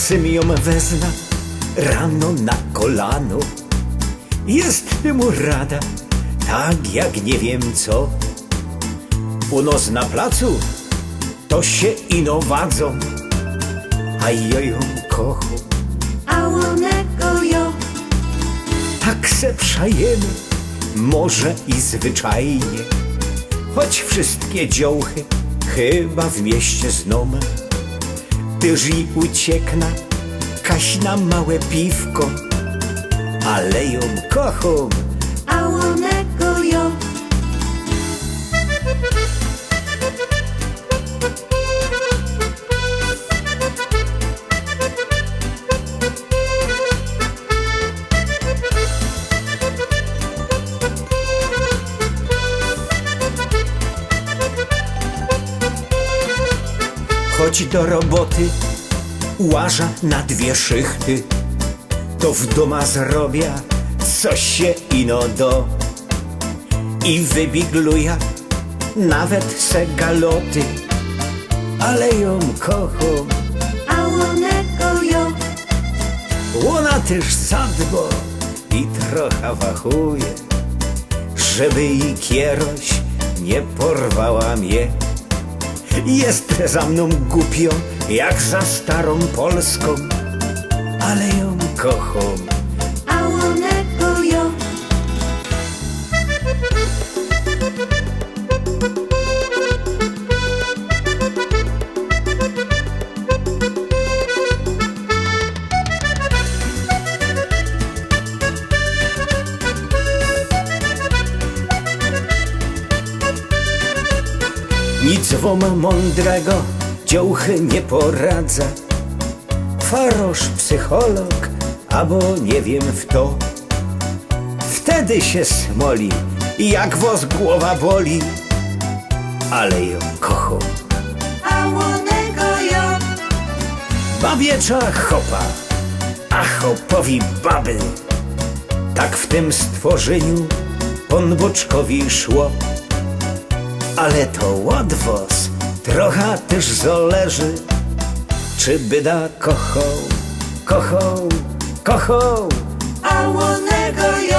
Czasem ją wezna rano na kolano. Jest mu rada, tak jak nie wiem co. U nos na placu to się ino wadzą, a ja ją kocham, a onego jo. tak se przajemy, może i zwyczajnie, choć wszystkie dziołchy chyba w mieście znome. Tyż i uciekna kaś na małe piwko, ale ją kocham, A onego jo. choć do roboty łaża na 2 szychty, to w doma zrobia coś się ino do i wybigluja nawet se galoty, ale ją kocham, A onego jo. ona też zadbo i trochę wachuje, żeby i kieroś nie porwała mnie. Jest za mną głupio, jak za starą Polską, ale ją kocham, A onego jo. nic wam mądrego dziołchy nie poradza. Farosz, psycholog, albo nie wiem w to. Wtedy się smoli, jak woz głowa boli, ale ją kocham. A onego jo. Babiecza chopa, a chopowi baby. Tak w tym stworzeniu Pon Boczkowi szło. Ale to łatwost, trochę też zależy, czy byda kochał, kochał, kochał. A onego jo.